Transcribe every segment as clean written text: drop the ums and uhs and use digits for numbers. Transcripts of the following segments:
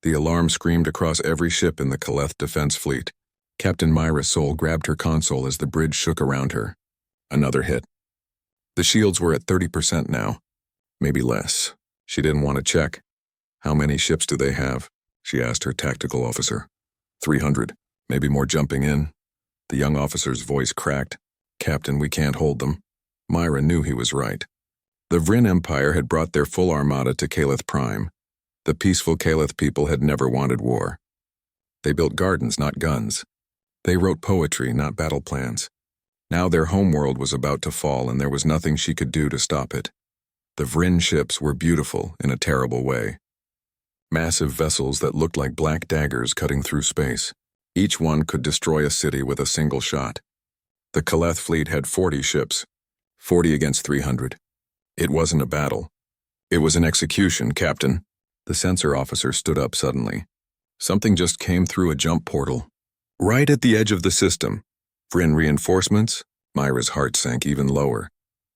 The alarm screamed across every ship in the Kaleth Defense Fleet. Captain Myra Soul grabbed her console as the bridge shook around her. Another hit. The shields were at 30% now. Maybe less. She didn't want to check. How many ships do they have? She asked her tactical officer. 300. Maybe more jumping in. The young officer's voice cracked. Captain, we can't hold them. Myra knew he was right. The Vryn Empire had brought their full armada to HFY. The peaceful Kaleth people had never wanted war. They built gardens, not guns. They wrote poetry, not battle plans. Now their homeworld was about to fall, and there was nothing she could do to stop it. The Vryn ships were beautiful in a terrible way. Massive vessels that looked like black daggers cutting through space. Each one could destroy a city with a single shot. The Kaleth fleet had 40 ships, 40 against 300. It wasn't a battle. It was an execution, Captain. The sensor officer stood up suddenly. Something just came through a jump portal. Right at the edge of the system. Vryn reinforcements? Myra's heart sank even lower.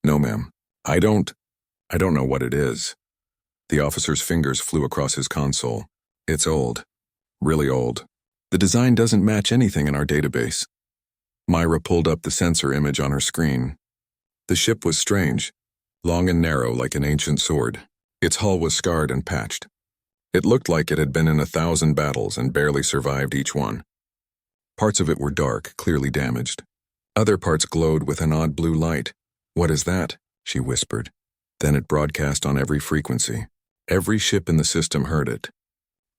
No, ma'am. I don't know what it is. The officer's fingers flew across his console. It's old. Really old. The design doesn't match anything in our database. Myra pulled up the sensor image on her screen. The ship was strange. Long and narrow like an ancient sword. Its hull was scarred and patched. It looked like it had been in 1,000 battles and barely survived each one. Parts of it were dark, clearly damaged. Other parts glowed with an odd blue light. What is that? She whispered. Then it broadcast on every frequency. Every ship in the system heard it.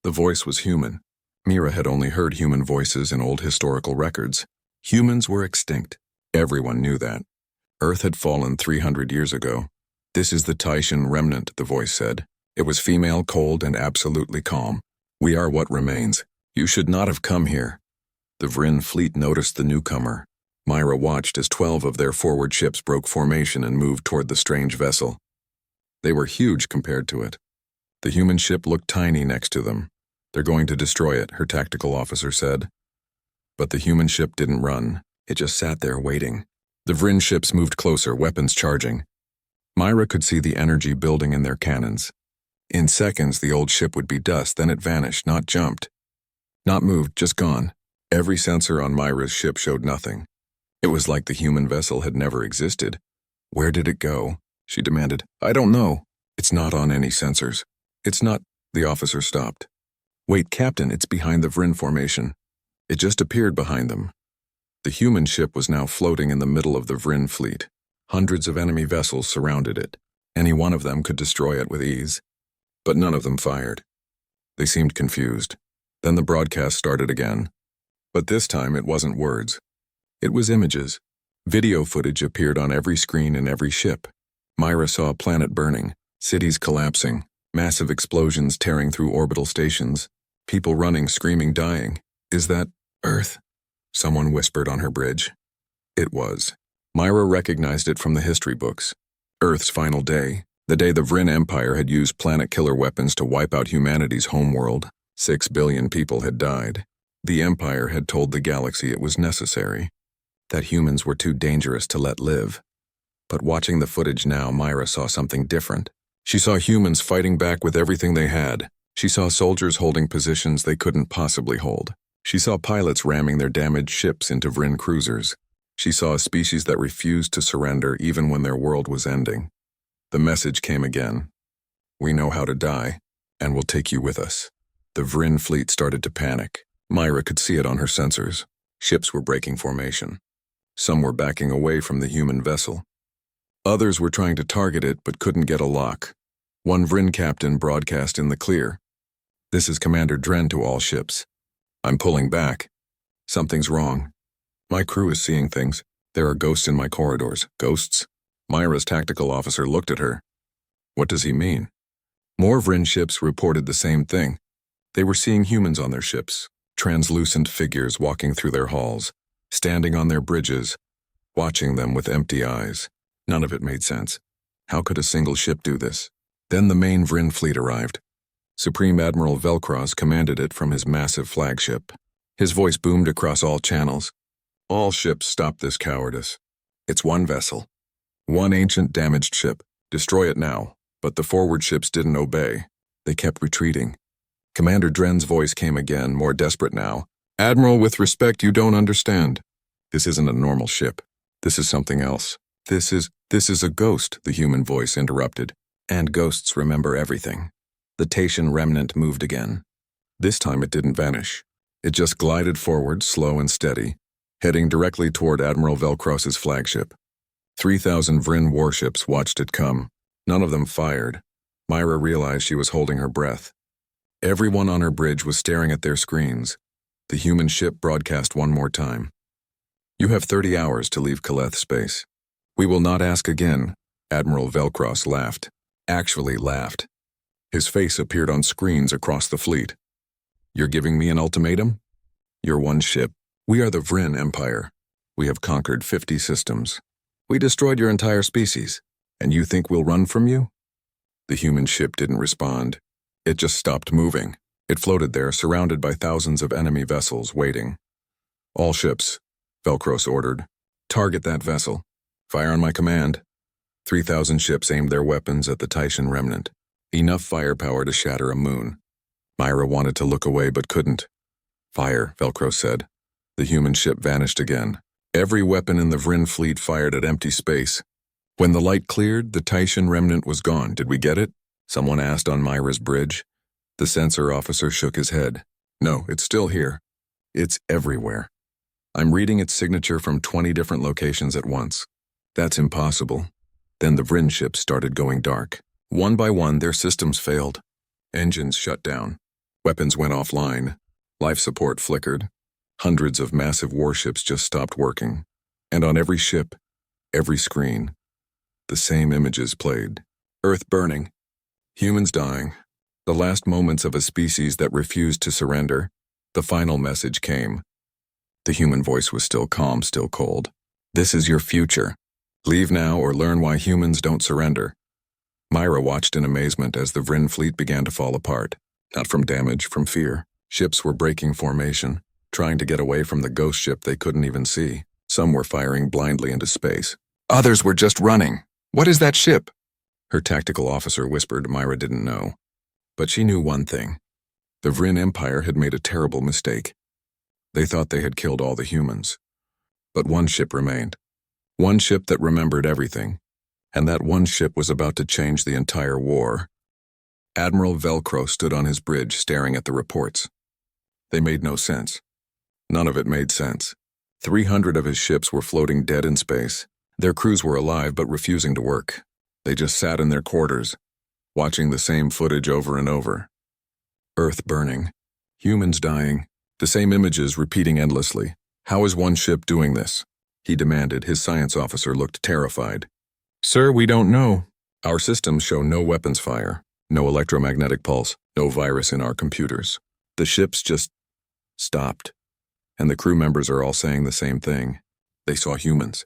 The voice was human. Mira had only heard human voices in old historical records. Humans were extinct. Everyone knew that. Earth had fallen 300 years ago. This is the Taishan remnant, the voice said. It was female, cold, and absolutely calm. We are what remains. You should not have come here. The Vryn fleet noticed the newcomer. Myra watched as 12 of their forward ships broke formation and moved toward the strange vessel. They were huge compared to it. The human ship looked tiny next to them. They're going to destroy it, her tactical officer said. But the human ship didn't run. It just sat there waiting. The Vryn ships moved closer, weapons charging. Myra could see the energy building in their cannons. In seconds, the old ship would be dust, then it vanished, not jumped. Not moved, just gone. Every sensor on Myra's ship showed nothing. It was like the human vessel had never existed. Where did it go? She demanded. I don't know. It's not on any sensors. It's not. The officer stopped. Wait, Captain, it's behind the Vryn formation. It just appeared behind them. The human ship was now floating in the middle of the Vryn fleet. Hundreds of enemy vessels surrounded it. Any one of them could destroy it with ease. But none of them fired. They seemed confused. Then the broadcast started again. But this time it wasn't words. It was images. Video footage appeared on every screen in every ship. Myra saw a planet burning, cities collapsing, massive explosions tearing through orbital stations, people running, screaming, dying. Is that Earth? Someone whispered on her bridge. It was. Myra recognized it from the history books. Earth's final day, the day the Vryn Empire had used planet-killer weapons to wipe out humanity's homeworld. 6 billion people had died. The Empire had told the galaxy it was necessary, that humans were too dangerous to let live. But watching the footage now, Myra saw something different. She saw humans fighting back with everything they had. She saw soldiers holding positions they couldn't possibly hold. She saw pilots ramming their damaged ships into Vryn cruisers. She saw a species that refused to surrender even when their world was ending. The message came again. We know how to die, and we'll take you with us. The Vryn fleet started to panic. Myra could see it on her sensors. Ships were breaking formation. Some were backing away from the human vessel. Others were trying to target it but couldn't get a lock. One Vryn captain broadcast in the clear. This is Commander Dren to all ships. I'm pulling back. Something's wrong. My crew is seeing things. There are ghosts in my corridors. Ghosts? Myra's tactical officer looked at her. What does he mean? More Vryn ships reported the same thing. They were seeing humans on their ships, translucent figures walking through their halls, standing on their bridges, watching them with empty eyes. None of it made sense. How could a single ship do this? Then the main Vryn fleet arrived. Supreme Admiral Velcross commanded it from his massive flagship. His voice boomed across all channels. All ships, stop this cowardice. It's one vessel. One ancient damaged ship. Destroy it now. But the forward ships didn't obey. They kept retreating. Commander Dren's voice came again, more desperate now. Admiral, with respect, you don't understand. This isn't a normal ship. This is something else. This is a ghost, the human voice interrupted. And ghosts remember everything. The Taitian remnant moved again. This time it didn't vanish. It just glided forward, slow and steady, heading directly toward Admiral Velcross's flagship. 3,000 Vryn warships watched it come. None of them fired. Myra realized she was holding her breath. Everyone on her bridge was staring at their screens. The human ship broadcast one more time. You have 30 hours to leave Kaleth space. We will not ask again. Admiral Velcross laughed. Actually laughed. His face appeared on screens across the fleet. You're giving me an ultimatum? You're one ship. We are the Vryn Empire. We have conquered 50 systems. We destroyed your entire species, and you think we'll run from you? The human ship didn't respond. It just stopped moving. It floated there, surrounded by thousands of enemy vessels waiting. All ships, Velcross ordered. Target that vessel. Fire on my command. 3,000 ships aimed their weapons at the Taitian remnant. Enough firepower to shatter a moon. Myra wanted to look away but couldn't. Fire, Velcross said. The human ship vanished again. Every weapon in the Vryn fleet fired at empty space. When the light cleared, the Taitian remnant was gone. Did we get it? Someone asked on Myra's bridge. The sensor officer shook his head. No, it's still here. It's everywhere. I'm reading its signature from 20 different locations at once. That's impossible. Then the Vryn ships started going dark. One by one, their systems failed. Engines shut down. Weapons went offline. Life support flickered. Hundreds of massive warships just stopped working. And on every ship, every screen, the same images played. Earth burning. Humans dying. The last moments of a species that refused to surrender. The final message came. The human voice was still calm, still cold. This is your future. Leave now or learn why humans don't surrender. Myra watched in amazement as the Vryn fleet began to fall apart. Not from damage, from fear. Ships were breaking formation, trying to get away from the ghost ship they couldn't even see. Some were firing blindly into space. Others were just running. What is that ship? Her tactical officer whispered. Myra didn't know. But she knew one thing. The Vryn Empire had made a terrible mistake. They thought they had killed all the humans. But one ship remained. One ship that remembered everything. And that one ship was about to change the entire war. Admiral Velcross stood on his bridge staring at the reports. They made no sense. None of it made sense. 300 of his ships were floating dead in space. Their crews were alive but refusing to work. They just sat in their quarters, watching the same footage over and over. Earth burning. Humans dying. The same images repeating endlessly. How is one ship doing this? He demanded. His science officer looked terrified. Sir, we don't know. Our systems show no weapons fire, no electromagnetic pulse, no virus in our computers. The ships just stopped. And the crew members are all saying the same thing. They saw humans.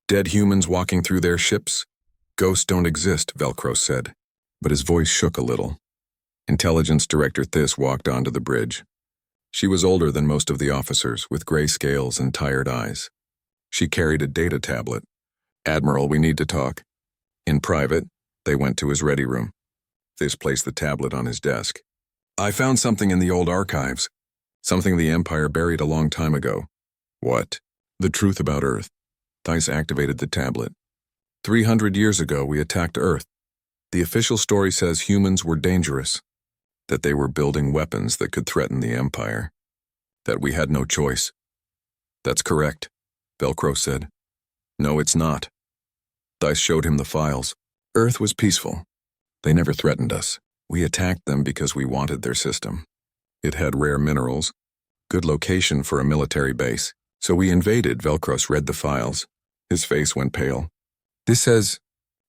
Dead humans walking through their ships? Ghosts don't exist, Velcross said. But his voice shook a little. Intelligence Director Thys walked onto the bridge. She was older than most of the officers, with gray scales and tired eyes. She carried a data tablet. Admiral, we need to talk. In private, they went to his ready room. Thys placed the tablet on his desk. I found something in the old archives. Something the Empire buried a long time ago. What? The truth about Earth. Thys activated the tablet. 300 years ago, we attacked Earth. The official story says humans were dangerous, that they were building weapons that could threaten the Empire, that we had no choice. That's correct, Velcross said. No, it's not. Thys showed him the files. Earth was peaceful. They never threatened us. We attacked them because we wanted their system. It had rare minerals, good location for a military base. So we invaded. Velcross read the files. His face went pale. This says,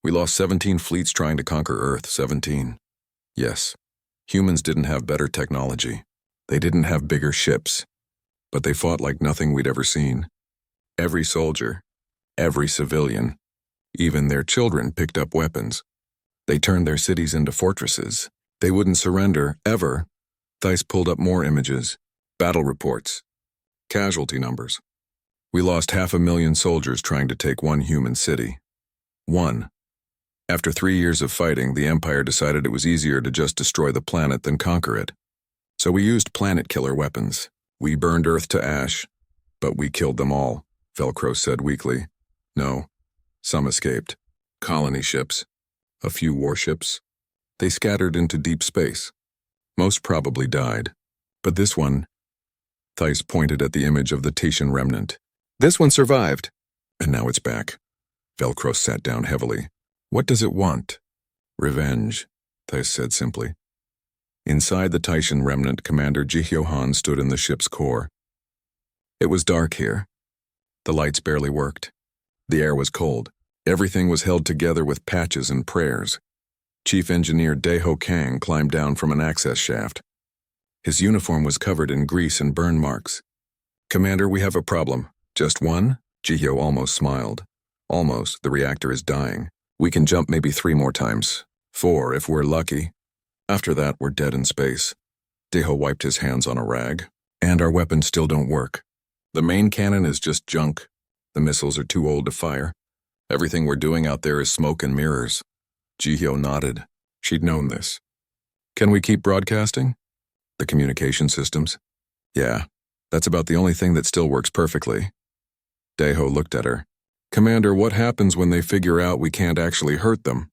we lost 17 fleets trying to conquer Earth. 17. Yes. Humans didn't have better technology. They didn't have bigger ships. But they fought like nothing we'd ever seen. Every soldier, every civilian, even their children picked up weapons. They turned their cities into fortresses. They wouldn't surrender, ever. Thys pulled up more images, battle reports, casualty numbers. We lost 500,000 soldiers trying to take one human city. One. After 3 years of fighting, the Empire decided it was easier to just destroy the planet than conquer it. So we used planet-killer weapons. We burned Earth to ash, but we killed them all, Velcro said weakly. No, some escaped. Colony ships. A few warships. They scattered into deep space. Most probably died. But this one... Theiss pointed at the image of the Tahitian remnant. This one survived. And now it's back. Velcro sat down heavily. What does it want? Revenge, Theiss said simply. Inside the Tahitian remnant, Commander Jihyo Han stood in the ship's core. It was dark here. The lights barely worked. The air was cold. Everything was held together with patches and prayers. Chief Engineer Daeho Kang climbed down from an access shaft. His uniform was covered in grease and burn marks. Commander, we have a problem. Just one? Jihyo almost smiled. Almost. The reactor is dying. We can jump maybe 3 more times. 4 if we're lucky. After that, we're dead in space. Daeho wiped his hands on a rag. And our weapons still don't work. The main cannon is just junk. The missiles are too old to fire. Everything we're doing out there is smoke and mirrors. Jihyo nodded. She'd known this. Can we keep broadcasting? The communication systems? Yeah, that's about the only thing that still works perfectly. Daeho looked at her. Commander, what happens when they figure out we can't actually hurt them?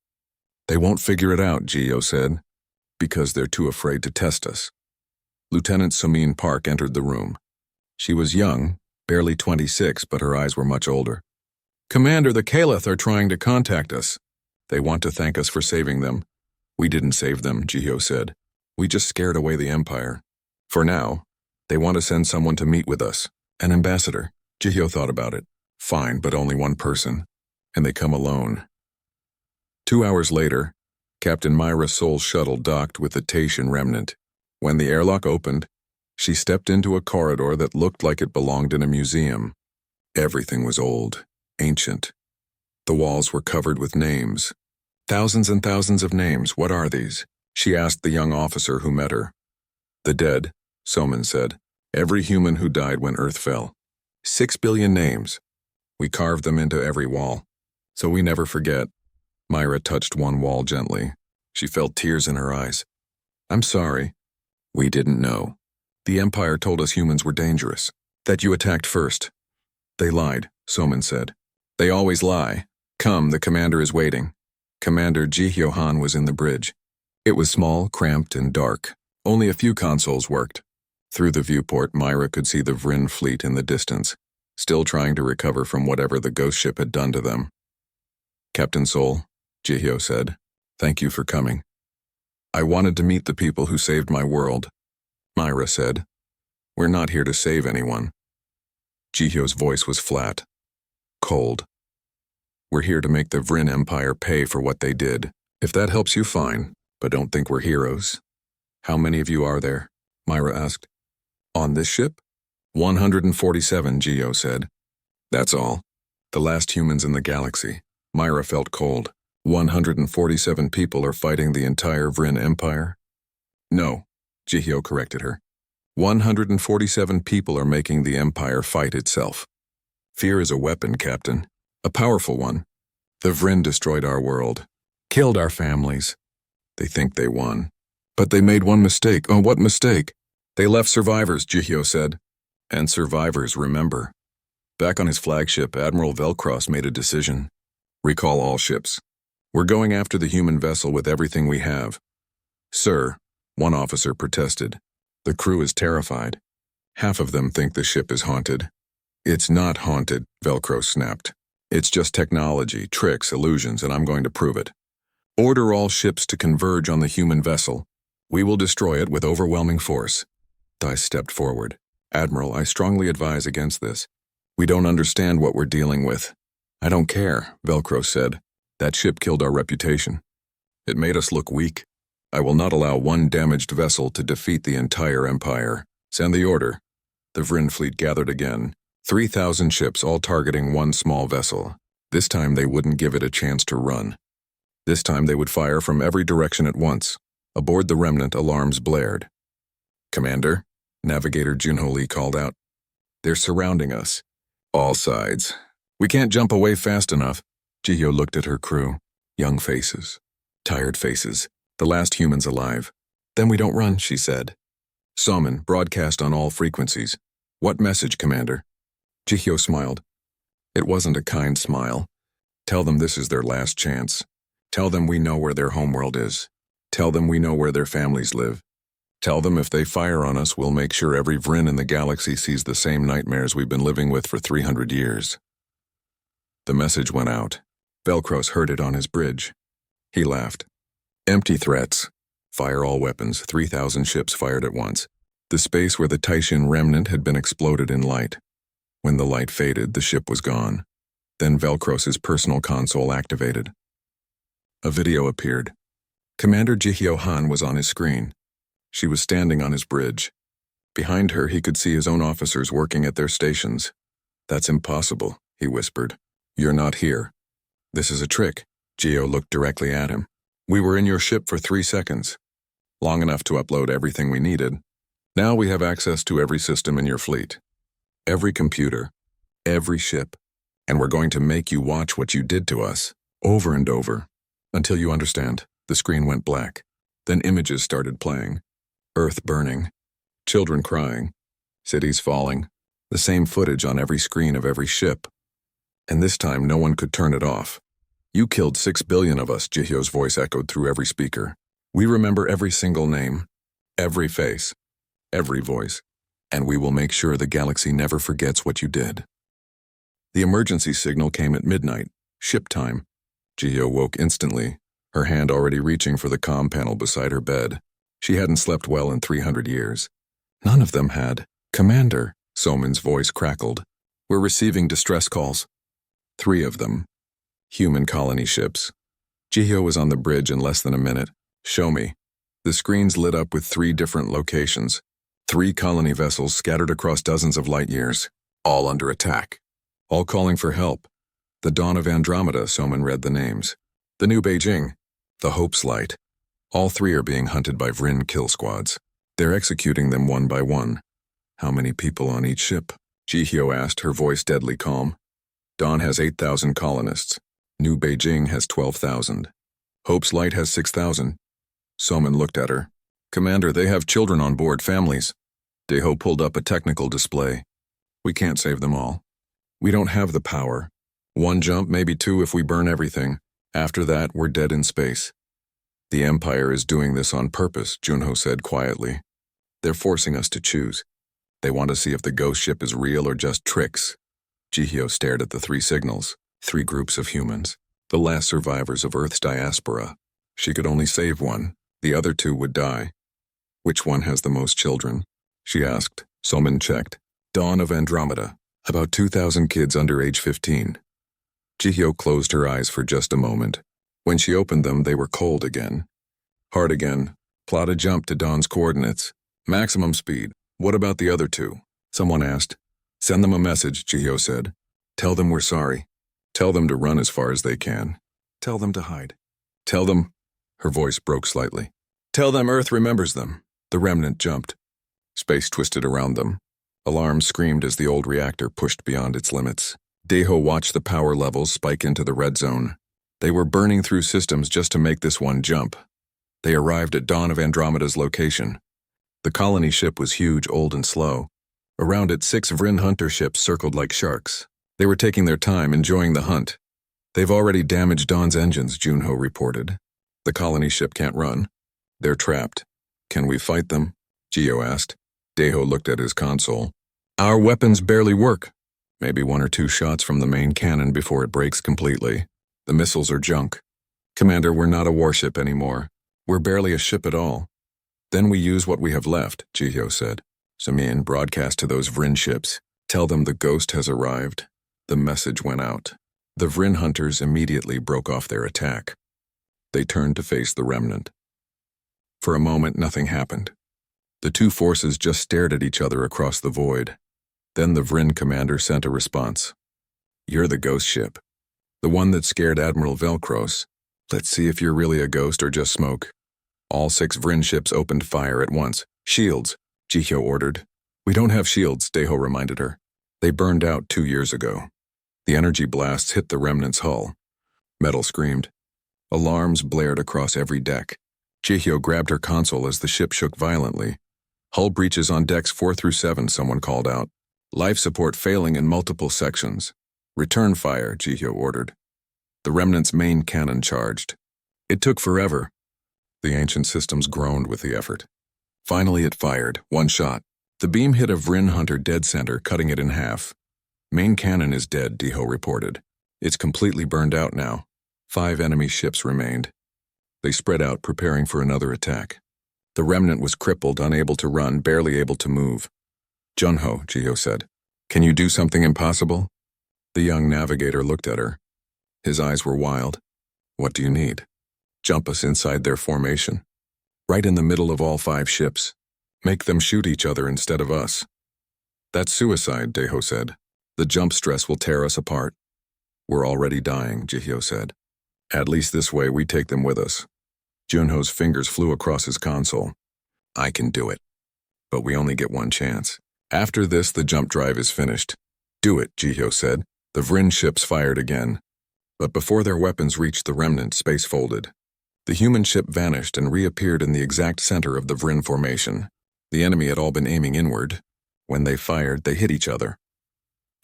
They won't figure it out, Jihyo said, because they're too afraid to test us. Lieutenant Sumin Park entered the room. She was young, barely 26, but her eyes were much older. Commander, the Caliph are trying to contact us. They want to thank us for saving them. We didn't save them, Jihyo said. We just scared away the Empire. For now, they want to send someone to meet with us. An ambassador. Jihyo thought about it. Fine, but only one person. And they come alone. 2 hours later, Captain Myra Sol's shuttle docked with the Tahitian remnant. When the airlock opened, she stepped into a corridor that looked like it belonged in a museum. Everything was old, ancient. The walls were covered with names. Thousands and thousands of names. What are these? She asked the young officer who met her. The dead, Soman said. Every human who died when Earth fell. 6 billion names. We carved them into every wall. So we never forget. Myra touched one wall gently. She felt tears in her eyes. I'm sorry. We didn't know. The Empire told us humans were dangerous. That you attacked first. They lied, Soman said. They always lie. Come, the commander is waiting. Commander Jihyo Han was in the bridge. It was small, cramped, and dark. Only a few consoles worked. Through the viewport, Myra could see the Vryn fleet in the distance, still trying to recover from whatever the ghost ship had done to them. Captain Sol, Jihyo said, thank you for coming. I wanted to meet the people who saved my world. Myra said, we're not here to save anyone. Jihyo's voice was flat, cold. We're here to make the Vryn Empire pay for what they did. If that helps you, fine, but don't think we're heroes. How many of you are there? Myra asked. On this ship? 147, Jihyo said. That's all. The last humans in the galaxy. Myra felt cold. 147 people are fighting the entire Vryn Empire? No, Jihyo corrected her. 147 people are making the Empire fight itself. Fear is a weapon, Captain. A powerful one. The Vryn destroyed our world. Killed our families. They think they won. But they made one mistake. Oh, what mistake? They left survivors, Jihyo said. And survivors remember. Back on his flagship, Admiral Velcross made a decision. Recall all ships. We're going after the human vessel with everything we have. Sir, one officer protested. The crew is terrified. Half of them think the ship is haunted. It's not haunted, Velcro snapped. It's just technology, tricks, illusions, and I'm going to prove it. Order all ships to converge on the human vessel. We will destroy it with overwhelming force. Theiss stepped forward. Admiral, I strongly advise against this. We don't understand what we're dealing with. I don't care, Velcro said. That ship killed our reputation. It made us look weak. I will not allow one damaged vessel to defeat the entire Empire. Send the order. The Vryn fleet gathered again. 3,000 ships, all targeting one small vessel. This time they wouldn't give it a chance to run. This time they would fire from every direction at once. Aboard the remnant, alarms blared. Commander, Navigator Junho Lee called out. They're surrounding us. All sides. We can't jump away fast enough. Jihyo looked at her crew. Young faces. Tired faces. The last humans alive. Then we don't run, she said. Summon, broadcast on all frequencies. What message, Commander? Jihyo smiled. It wasn't a kind smile. Tell them this is their last chance. Tell them we know where their homeworld is. Tell them we know where their families live. Tell them if they fire on us, we'll make sure every Vrin in the galaxy sees the same nightmares we've been living with for 300 years. The message went out. Velcros heard it on his bridge. He laughed. Empty threats. Fire all weapons, 3,000 ships fired at once. The space where the Taishin remnant had been exploded in light. When the light faded, the ship was gone. Then Velcros' personal console activated. A video appeared. Commander Jihyo Han was on his screen. She was standing on his bridge. Behind her, he could see his own officers working at their stations. That's impossible, he whispered. You're not here. This is a trick. Jihyo looked directly at him. We were in your ship for 3 seconds. Long enough to upload everything we needed. Now we have access to every system in your fleet. Every computer. Every ship. And we're going to make you watch what you did to us. Over and over. Until you understand. The screen went black. Then images started playing. Earth burning. Children crying. Cities falling. The same footage on every screen of every ship. And this time no one could turn it off. You killed 6 billion of us, Jihyo's voice echoed through every speaker. We remember every single name, every face, every voice, and we will make sure the galaxy never forgets what you did. The emergency signal came at midnight, ship time. Jihyo woke instantly, her hand already reaching for the comm panel beside her bed. She hadn't slept well in 300 years. None of them had. Commander, Soman's voice crackled. We're receiving distress calls. 3 of them. Human colony ships. Jihyo was on the bridge in less than a minute. Show me. The screens lit up with 3 different locations. 3 colony vessels scattered across dozens of light years. All under attack. All calling for help. The Dawn of Andromeda, Soman read the names. The New Beijing. The Hope's Light. All 3 are being hunted by Vrin kill squads. They're executing them one by one. How many people on each ship? Jihyo asked, her voice deadly calm. Dawn has 8,000 colonists. New Beijing has 12,000. Hope's Light has 6,000. Soman looked at her. Commander, they have children on board, families. Deho pulled up a technical display. We can't save them all. We don't have the power. 1 jump, maybe 2 if we burn everything. After that, we're dead in space. The Empire is doing this on purpose, Junho said quietly. They're forcing us to choose. They want to see if the ghost ship is real or just tricks. Jihyo stared at the 3 signals. 3 groups of humans, the last survivors of Earth's diaspora. She could only save 1. The other 2 would die. Which one has the most children? She asked. Soman checked. Dawn of Andromeda. About 2,000 kids under age 15. Jihyo closed her eyes for just a moment. When she opened them, they were cold again. Hard again. Plot a jump to Dawn's coordinates. Maximum speed. What about the other 2? Someone asked. Send them a message, Jihyo said. Tell them we're sorry. Tell them to run as far as they can. Tell them to hide. Tell them... Her voice broke slightly. Tell them Earth remembers them. The remnant jumped. Space twisted around them. Alarms screamed as the old reactor pushed beyond its limits. Deho watched the power levels spike into the red zone. They were burning through systems just to make this one jump. They arrived at Dawn of Andromeda's location. The colony ship was huge, old, and slow. Around it, 6 Vrin hunter ships circled like sharks. They were taking their time, enjoying the hunt. They've already damaged Dawn's engines, Junho reported. The colony ship can't run. They're trapped. Can we fight them? Jihyo asked. Deho looked at his console. Our weapons barely work. Maybe 1 or 2 shots from the main cannon before it breaks completely. The missiles are junk. Commander, we're not a warship anymore. We're barely a ship at all. Then we use what we have left, Jihyo said. Samin, broadcast to those Vrin ships. Tell them the ghost has arrived. The message went out. The Vrin hunters immediately broke off their attack. They turned to face the remnant. For a moment, nothing happened. The 2 forces just stared at each other across the void. Then the Vrin commander sent a response. You're the ghost ship. The one that scared Admiral Velcros. Let's see if you're really a ghost or just smoke. All 6 Vrin ships opened fire at once. Shields, Jihyo ordered. We don't have shields, Deho reminded her. They burned out 2 years ago. The energy blasts hit the remnant's hull. Metal screamed. Alarms blared across every deck. Jihyo grabbed her console as the ship shook violently. Hull breaches on decks 4 through 7, someone called out. Life support failing in multiple sections. Return fire, Jihyo ordered. The Remnant's main cannon charged. It took forever. The ancient systems groaned with the effort. Finally it fired, one shot. The beam hit a Vryn hunter dead center, cutting it in half. Main cannon is dead, Diho reported. It's completely burned out now. 5 enemy ships remained. They spread out, preparing for another attack. The Remnant was crippled, unable to run, barely able to move. Junho, Jihyo said. Can you do something impossible? The young navigator looked at her. His eyes were wild. What do you need? Jump us inside their formation. Right in the middle of all 5 ships. Make them shoot each other instead of us. That's suicide, Deho said. The jump stress will tear us apart. We're already dying, Jihyo said. At least this way we take them with us. Junho's fingers flew across his console. I can do it. But we only get one chance. After this, the jump drive is finished. Do it, Jihyo said. The Vryn ships fired again. But before their weapons reached the Remnant, space folded. The human ship vanished and reappeared in the exact center of the Vryn formation. The enemy had all been aiming inward. When they fired, they hit each other.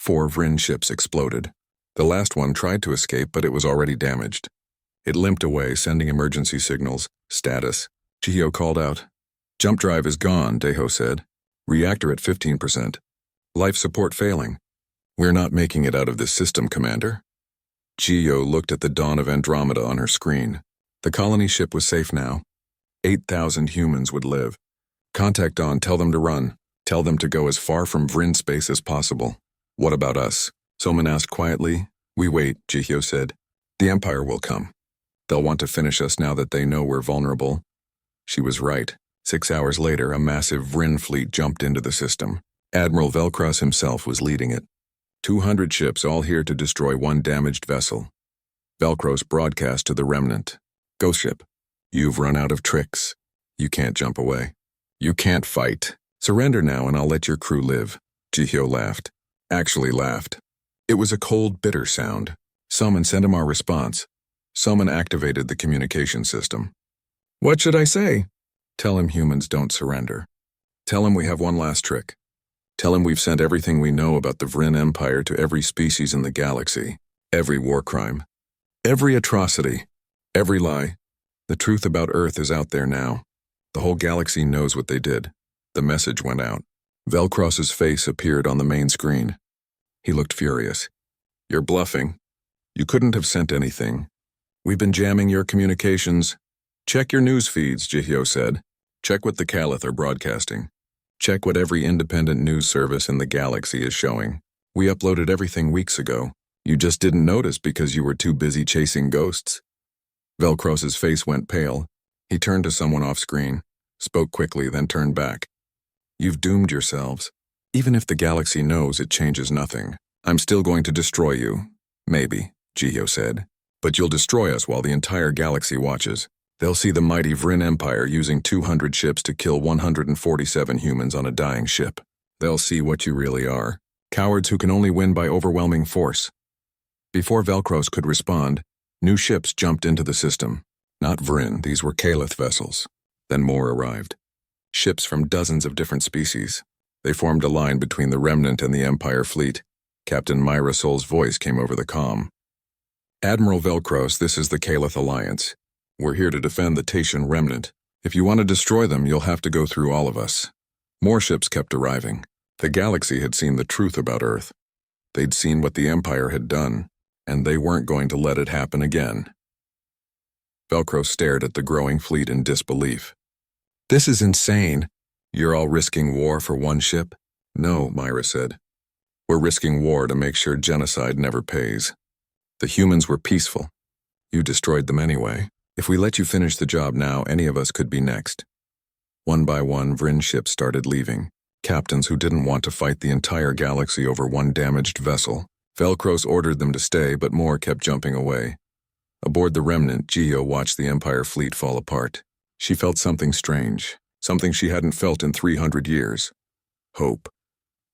4 Vryn ships exploded. The last one tried to escape, but it was already damaged. It limped away, sending emergency signals. Status. Jihyo called out. Jump drive is gone, Deho said. Reactor at 15%. Life support failing. We're not making it out of this system, Commander. Jihyo looked at the dawn of Andromeda on her screen. The colony ship was safe now. 8,000 humans would live. Contact Dawn, tell them to run. Tell them to go as far from Vryn space as possible. What about us? Someone asked quietly. We wait, Jihyo said. The Empire will come. They'll want to finish us now that they know we're vulnerable. She was right. 6 hours later, a massive Vryn fleet jumped into the system. Admiral Velcross himself was leading it. 200 ships, all here to destroy one damaged vessel. Velcross broadcast to the Remnant. Ghost ship, you've run out of tricks. You can't jump away. You can't fight. Surrender now and I'll let your crew live. Jihyo laughed. Actually laughed. It was a cold, bitter sound. Someone sent him our response. Someone activated the communication system. What should I say? Tell him humans don't surrender. Tell him we have one last trick. Tell him we've sent everything we know about the Vryn Empire to every species in the galaxy. Every war crime. Every atrocity. Every lie. The truth about Earth is out there now. The whole galaxy knows what they did. The message went out. Velcross's face appeared on the main screen. He looked furious. You're bluffing. You couldn't have sent anything. We've been jamming your communications. Check your news feeds, Jihyo said. Check what the Caliph are broadcasting. Check what every independent news service in the galaxy is showing. We uploaded everything weeks ago. You just didn't notice because you were too busy chasing ghosts. Velcross's face went pale. He turned to someone off screen, spoke quickly, then turned back. You've doomed yourselves. Even if the galaxy knows, it changes nothing. I'm still going to destroy you. Maybe, Jihyo said. But you'll destroy us while the entire galaxy watches. They'll see the mighty Vryn Empire using 200 ships to kill 147 humans on a dying ship. They'll see what you really are. Cowards who can only win by overwhelming force. Before Velcross could respond, new ships jumped into the system. Not Vryn, these were Caliph vessels. Then more arrived. Ships from dozens of different species. They formed a line between the Remnant and the Empire fleet. Captain Myra Sol's voice came over the comm. Admiral Velcross, this is the Caliph Alliance. We're here to defend the Taitian Remnant. If you want to destroy them, you'll have to go through all of us. More ships kept arriving. The galaxy had seen the truth about Earth. They'd seen what the Empire had done, and they weren't going to let it happen again. Velcross stared at the growing fleet in disbelief. This is insane. You're all risking war for one ship? No, Myra said. We're risking war to make sure genocide never pays. The humans were peaceful. You destroyed them anyway. If we let you finish the job now, any of us could be next. One by one, Vryn ships started leaving. Captains who didn't want to fight the entire galaxy over one damaged vessel. Velcross ordered them to stay, but more kept jumping away. Aboard the Remnant, Jihyo watched the Empire fleet fall apart. She felt something strange, something she hadn't felt in 300 years. Hope.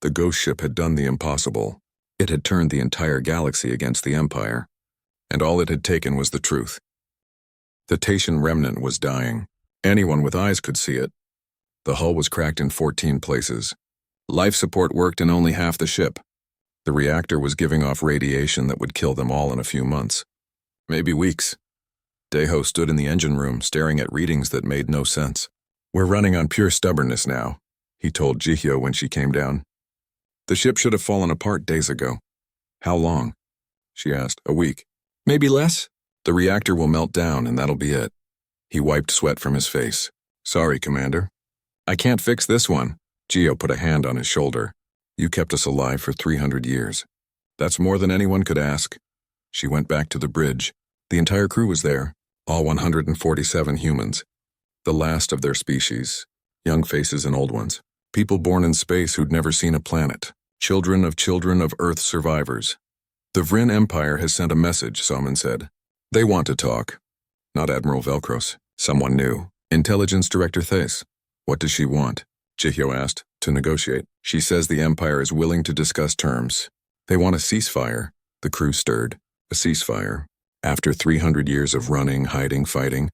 The ghost ship had done the impossible. It had turned the entire galaxy against the Empire. And all it had taken was the truth. The Taitian Remnant was dying. Anyone with eyes could see it. The hull was cracked in 14 places. Life support worked in only half the ship. The reactor was giving off radiation that would kill them all in a few months. Maybe weeks. Deho stood in the engine room, staring at readings that made no sense. "We're running on pure stubbornness now," he told Jihyo when she came down. "The ship should have fallen apart days ago." "How long?" she asked. "A week. Maybe less? The reactor will melt down and that'll be it." He wiped sweat from his face. "Sorry, Commander. I can't fix this one." Gio put a hand on his shoulder. "You kept us alive for 300 years. That's more than anyone could ask." She went back to the bridge. The entire crew was there, all 147 humans. The last of their species, young faces and old ones. People born in space who'd never seen a planet. Children of Earth survivors. "The Vryn Empire has sent a message," Salman said. "They want to talk." Not Admiral Velcros. Someone new. Intelligence Director Thais. "What does she want?" Jihyo asked. "To negotiate. She says the Empire is willing to discuss terms. They want a ceasefire." The crew stirred. A ceasefire. After 300 years of running, hiding, fighting.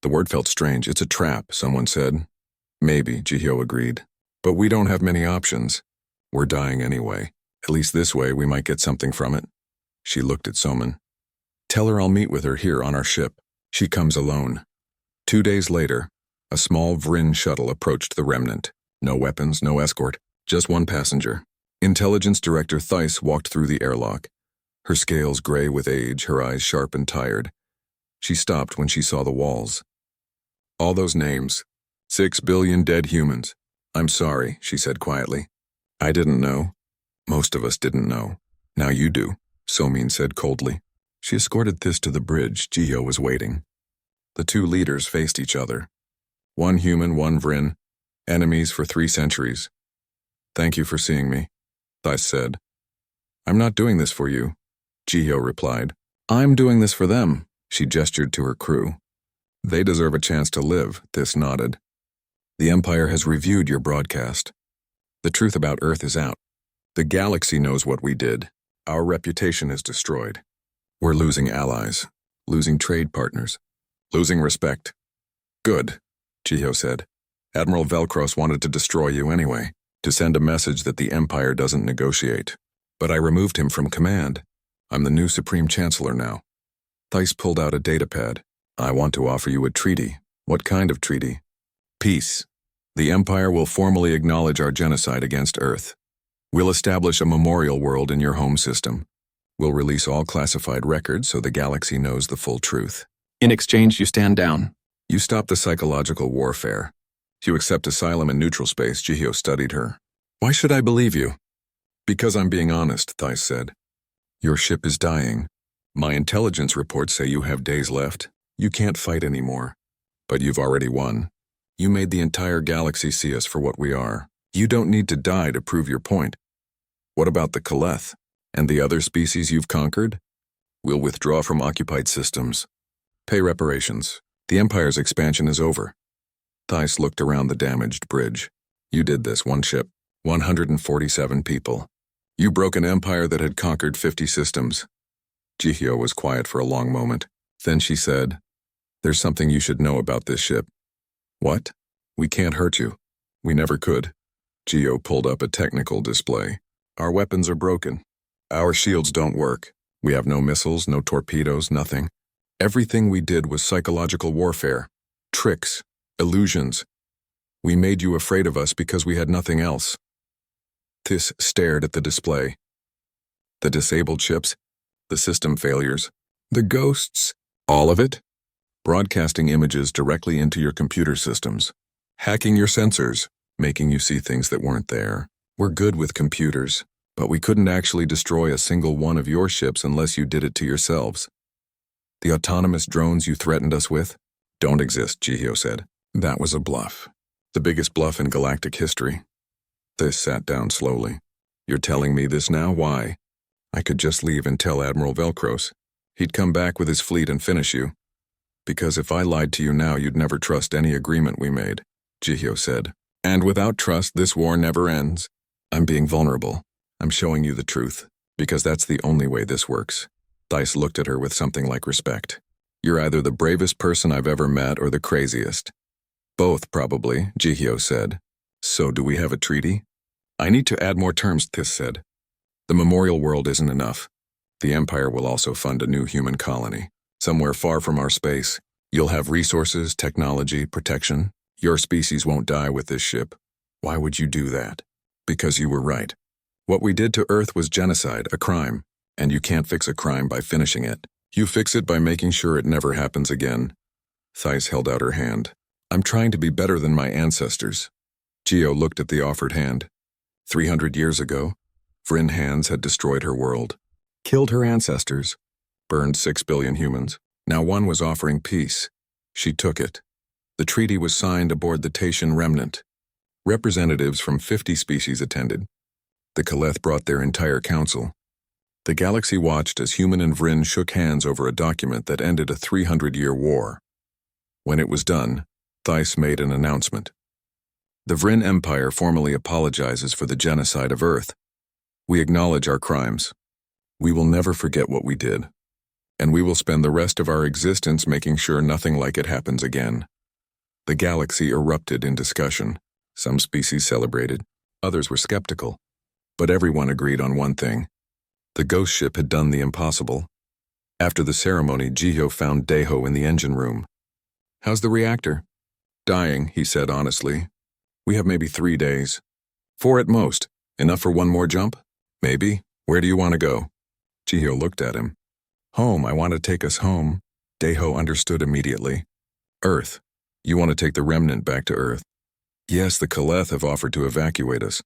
The word felt strange. "It's a trap," someone said. "Maybe," Jihyo agreed. "But we don't have many options. We're dying anyway. At least this way we might get something from it." She looked at Soman. "Tell her I'll meet with her here on our ship. She comes alone." 2 days later, a small Vryn shuttle approached the remnant. No weapons, no escort, just one passenger. Intelligence Director Thais walked through the airlock. Her scales gray with age, her eyes sharp and tired. She stopped when she saw the walls. "All those names. 6 billion dead humans. I'm sorry," she said quietly. "I didn't know. Most of us didn't know. Now you do," Somin said coldly. She escorted This to the bridge. Gio was waiting. The two leaders faced each other. One human, one Vryn. Enemies for 3 centuries. "Thank you for seeing me," Thais said. "I'm not doing this for you," Gio replied. "I'm doing this for them," she gestured to her crew. "They deserve a chance to live," This nodded. "The Empire has reviewed your broadcast. The truth about Earth is out. The galaxy knows what we did. Our reputation is destroyed. We're losing allies, losing trade partners, losing respect." "Good," Gio said. "Admiral Velcros wanted to destroy you anyway, to send a message that the Empire doesn't negotiate. But I removed him from command. I'm the new Supreme Chancellor now." Thais pulled out a datapad. "I want to offer you a treaty." "What kind of treaty?" "Peace. The Empire will formally acknowledge our genocide against Earth. We'll establish a memorial world in your home system. We'll release all classified records so the galaxy knows the full truth. In exchange, you stand down. You stop the psychological warfare. You accept asylum in neutral space." Jihyo studied her. "Why should I believe you?" "Because I'm being honest," Thais said. "Your ship is dying. My intelligence reports say you have days left. You can't fight anymore. But you've already won. You made the entire galaxy see us for what we are. You don't need to die to prove your point. What about the Kaleth and the other species you've conquered? We'll withdraw from occupied systems. Pay reparations. The Empire's expansion is over." Thais looked around the damaged bridge. "You did this, one ship, 147 people. You broke an empire that had conquered 50 systems." Jihyo was quiet for a long moment. Then she said, "There's something you should know about this ship." "What?" "We can't hurt you. We never could." Gio pulled up a technical display. "Our weapons are broken. Our shields don't work. We have no missiles, no torpedoes, nothing. Everything we did was psychological warfare. Tricks. Illusions. We made you afraid of us because we had nothing else." This stared at the display. The disabled ships, the system failures, the ghosts, all of it? Broadcasting images directly into your computer systems, hacking your sensors, making you see things that weren't there. We're good with computers, but we couldn't actually destroy a single one of your ships unless you did it to yourselves. The autonomous drones you threatened us with don't exist," Jihyo said. "That was a bluff. The biggest bluff in galactic history." This sat down slowly. "You're telling me this now? Why?" "I could just leave and tell Admiral Velcros. He'd come back with his fleet and finish you. Because if I lied to you now, you'd never trust any agreement we made," Jihyo said. "And without trust, this war never ends. I'm being vulnerable. I'm showing you the truth, because that's the only way this works." Thais looked at her with something like respect. "You're either the bravest person I've ever met or the craziest. Both, probably, Jihyo said. So do we have a treaty? I need to add more terms, This said. The memorial world isn't enough. The Empire will also fund a new human colony. Somewhere far from our space. You'll have resources, technology, protection. Your species won't die with this ship. Why would you do that? Because you were right. What we did to Earth was genocide, a crime. And you can't fix a crime by finishing it. You fix it by making sure it never happens again. Thais held out her hand. I'm trying to be better than my ancestors. Geo looked at the offered hand. 300 years ago, Vryn hands had destroyed her world. Killed her ancestors. Burned 6 billion humans. Now one was offering peace. She took it. The treaty was signed aboard the Taitian remnant. Representatives from 50 species attended. The Kaleth brought their entire council. The galaxy watched as Human and Vryn shook hands over a document that ended a 300-year war. When it was done, Thais made an announcement. The Vryn Empire formally apologizes for the genocide of Earth. We acknowledge our crimes. We will never forget what we did. And we will spend the rest of our existence making sure nothing like it happens again. The galaxy erupted in discussion. Some species celebrated, others were skeptical. But everyone agreed on one thing. The ghost ship had done the impossible. After the ceremony, Jihyo found Daeho in the engine room. How's the reactor? Dying, he said honestly. We have maybe 3 days. 4 at most. Enough for one more jump? Maybe. Where do you want to go? Jihyo looked at him. Home, I want to take us home. Daeho understood immediately. Earth. You want to take the remnant back to Earth? Yes, the Kaleth have offered to evacuate us.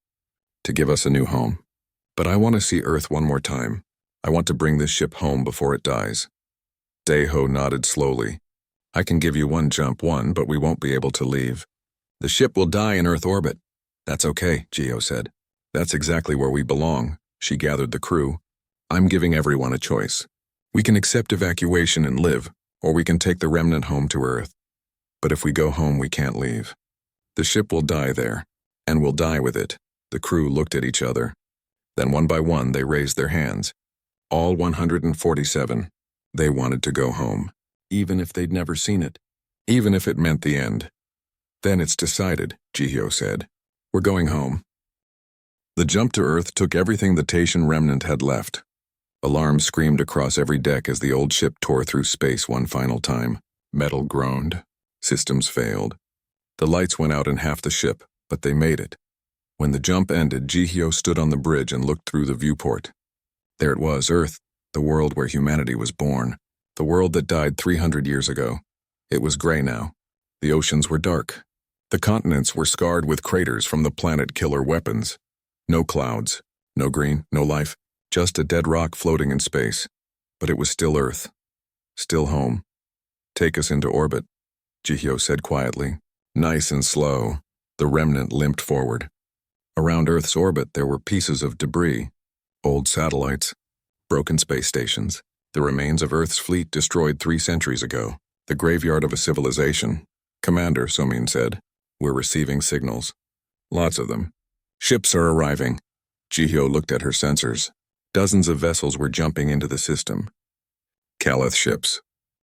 To give us a new home. But I want to see Earth one more time. I want to bring this ship home before it dies. Daeho nodded slowly. I can give you one jump, but we won't be able to leave. The ship will die in Earth orbit. That's okay, Jihyo said. That's exactly where we belong. She gathered the crew. I'm giving everyone a choice. We can accept evacuation and live, or we can take the remnant home to Earth. But if we go home, we can't leave. The ship will die there, and we'll die with it. The crew looked at each other. Then one by one, they raised their hands. All 147. They wanted to go home, even if they'd never seen it, even if it meant the end. Then it's decided, Jihyo said. We're going home. The jump to Earth took everything the Taitian remnant had left. Alarms screamed across every deck as the old ship tore through space one final time. Metal groaned. Systems failed. The lights went out in half the ship, but they made it. When the jump ended, Jihyo stood on the bridge and looked through the viewport. There it was, Earth, the world where humanity was born, the world that died 300 years ago. It was gray now. The oceans were dark. The continents were scarred with craters from the planet-killer weapons. No clouds, no green, no life, just a dead rock floating in space. But it was still Earth. Still home. Take us into orbit, Jihyo said quietly. Nice and slow, the remnant limped forward. Around Earth's orbit there were pieces of debris, old satellites, broken space stations, the remains of Earth's fleet destroyed 3 centuries ago, the graveyard of a civilization. Commander, Somin said, we're receiving signals. Lots of them. Ships are arriving. Jihyo looked at her sensors. Dozens of vessels were jumping into the system. Kaleth ships,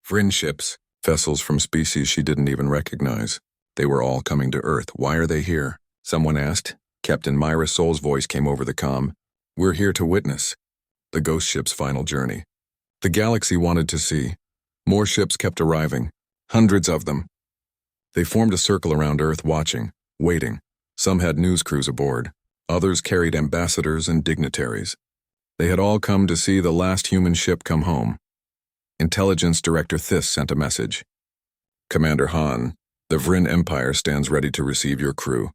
Vryn ships, vessels from species she didn't even recognize. They were all coming to Earth. Why are they here? Someone asked. Captain Myra Soul's voice came over the comm. We're here to witness the ghost ship's final journey. The galaxy wanted to see. More ships kept arriving. Hundreds of them. They formed a circle around Earth watching, waiting. Some had news crews aboard. Others carried ambassadors and dignitaries. They had all come to see the last human ship come home. Intelligence Director This sent a message. Commander Han, the Vryn Empire stands ready to receive your crew.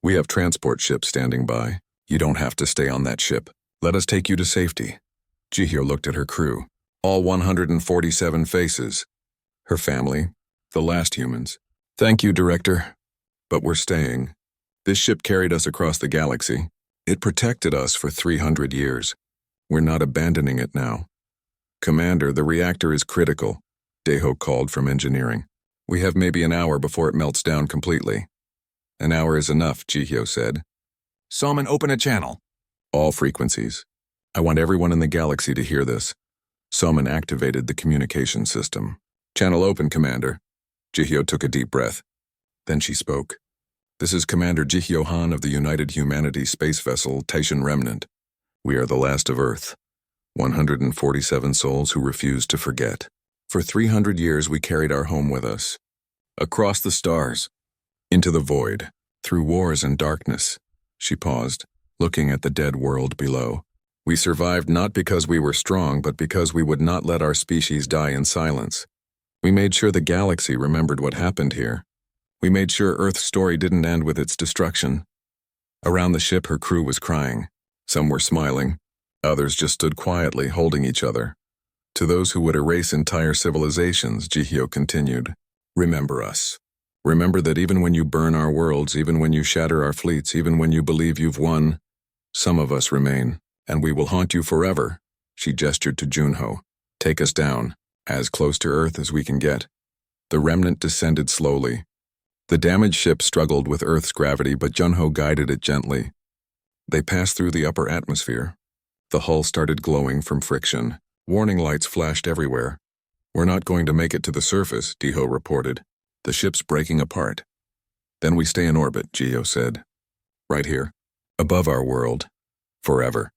We have transport ships standing by. You don't have to stay on that ship. Let us take you to safety. Jihyo looked at her crew. All 147 faces. Her family, the last humans. Thank you, Director. But we're staying. This ship carried us across the galaxy. It protected us for 300 years. We're not abandoning it now. Commander, the reactor is critical, Daeho called from engineering. We have maybe an hour before it melts down completely. An hour is enough, Jihyo said. Somin, open a channel. All frequencies. I want everyone in the galaxy to hear this. Somin activated the communication system. Channel open, Commander. Jihyo took a deep breath. Then she spoke. "This is Commander Jihyo Han of the United Humanity space vessel Taishan Remnant. We are the last of Earth. 147 souls who refused to forget. For 300 years we carried our home with us. Across the stars. Into the void. Through wars and darkness." She paused, looking at the dead world below. "We survived not because we were strong, but because we would not let our species die in silence. We made sure the galaxy remembered what happened here. We made sure Earth's story didn't end with its destruction." Around the ship, her crew was crying. Some were smiling. Others just stood quietly, holding each other. To those who would erase entire civilizations, Jihyo continued, "Remember us. Remember that even when you burn our worlds, even when you shatter our fleets, even when you believe you've won, some of us remain, and we will haunt you forever." She gestured to Junho. "Take us down, as close to Earth as we can get." The remnant descended slowly. The damaged ship struggled with Earth's gravity, but Junho guided it gently. They passed through the upper atmosphere. The hull started glowing from friction. Warning lights flashed everywhere. "We're not going to make it to the surface," Diho reported. "The ship's breaking apart." "Then we stay in orbit," Gio said. "Right here, above our world, forever."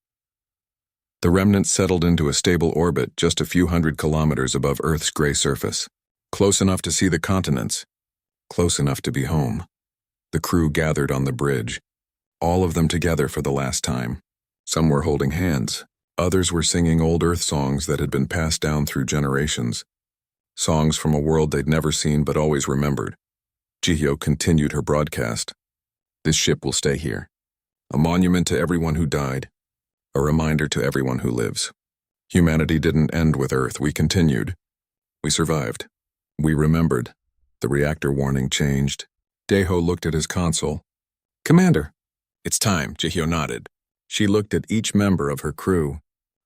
The remnant settled into a stable orbit just a few hundred kilometers above Earth's gray surface. Close enough to see the continents. Close enough to be home. The crew gathered on the bridge, all of them together for the last time. Some were holding hands. Others were singing old Earth songs that had been passed down through generations. Songs from a world they'd never seen but always remembered. Jihyo continued her broadcast. "This ship will stay here. A monument to everyone who died. A reminder to everyone who lives. Humanity didn't end with Earth. We continued. We survived. We remembered." The reactor warning changed. Daeho looked at his console. "Commander." "It's time," Jihyo nodded. She looked at each member of her crew.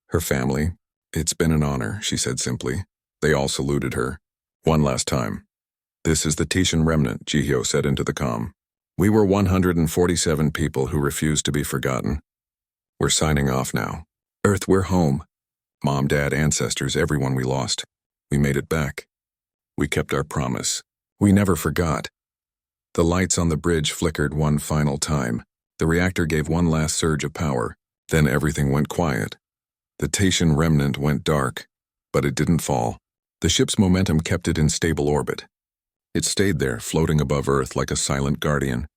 Her family. "It's been an honor," she said simply. They all saluted her. "One last time. This is the Taishan Remnant," Jihyo said into the comm. "We were 147 people who refused to be forgotten. We're signing off now. Earth, we're home. Mom, Dad, ancestors, everyone we lost. We made it back. We kept our promise. We never forgot." The lights on the bridge flickered one final time. The reactor gave one last surge of power. Then everything went quiet. The Taishan Remnant went dark, but it didn't fall. The ship's momentum kept it in stable orbit. It stayed there, floating above Earth like a silent guardian.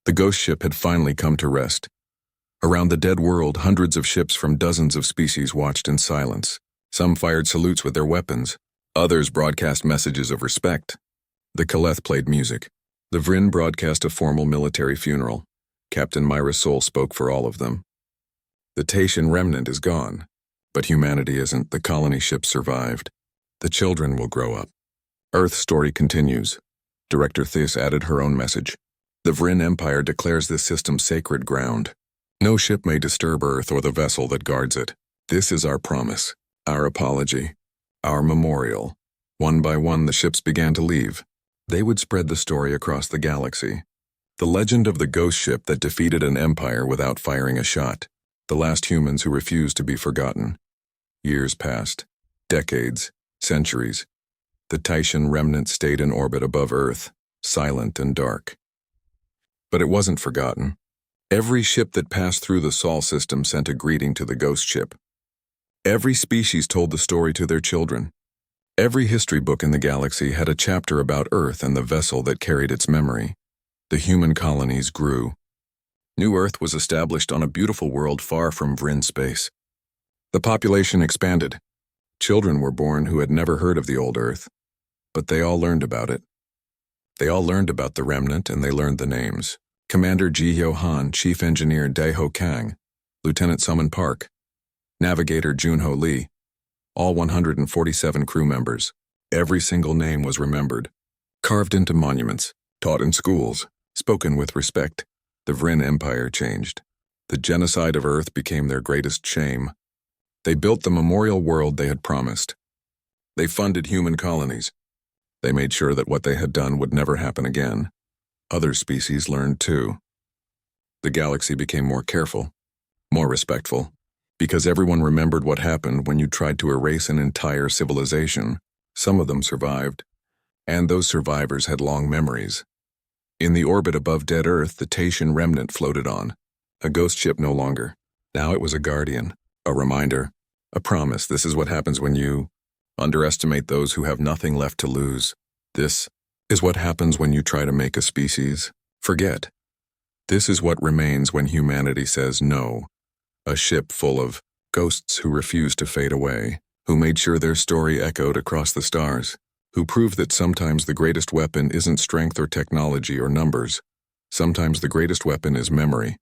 The ghost ship had finally come to rest. Around the dead world, hundreds of ships from dozens of species watched in silence. Some fired salutes with their weapons. Others broadcast messages of respect. The Kaleth played music. The Vryn broadcast a formal military funeral. Captain Myra Sol spoke for all of them. The Taishan Remnant is gone, but humanity isn't. The colony ship survived. The children will grow up. Earth's story continues. Director Thys added her own message. The Vryn Empire declares this system sacred ground. No ship may disturb Earth or the vessel that guards it. This is our promise, our apology, our memorial. One by one, the ships began to leave. They would spread the story across the galaxy. The legend of the ghost ship that defeated an empire without firing a shot. The last humans who refused to be forgotten. Years passed. Decades. Centuries. The Taishan Remnant stayed in orbit above Earth, silent and dark. But it wasn't forgotten. Every ship that passed through the Sol system sent a greeting to the ghost ship. Every species told the story to their children. Every history book in the galaxy had a chapter about Earth and the vessel that carried its memory. The human colonies grew. New Earth was established on a beautiful world far from Vryn space. The population expanded. Children were born who had never heard of the old Earth, but they all learned about it. They all learned about the remnant, and they learned the names. Commander Jihyo Han, Chief Engineer Daeho Kang, Lieutenant Summon Park, Navigator Junho Lee, all 147 crew members. Every single name was remembered, carved into monuments, taught in schools, spoken with respect. The Vryn Empire changed. The genocide of Earth became their greatest shame. They built the memorial world they had promised. They funded human colonies. They made sure that what they had done would never happen again. Other species learned too. The galaxy became more careful, more respectful, because everyone remembered what happened when you tried to erase an entire civilization. Some of them survived, and those survivors had long memories. In the orbit above dead Earth, the Taitian remnant floated on. A ghost ship no longer. Now it was a guardian, a reminder, a promise. This is what happens when you underestimate those who have nothing left to lose. This is what happens when you try to make a species forget. This is what remains when humanity says no. A ship full of ghosts who refuse to fade away, who made sure their story echoed across the stars, who proved that sometimes the greatest weapon isn't strength or technology or numbers. Sometimes the greatest weapon is memory.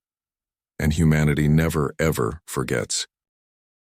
And humanity never, ever forgets.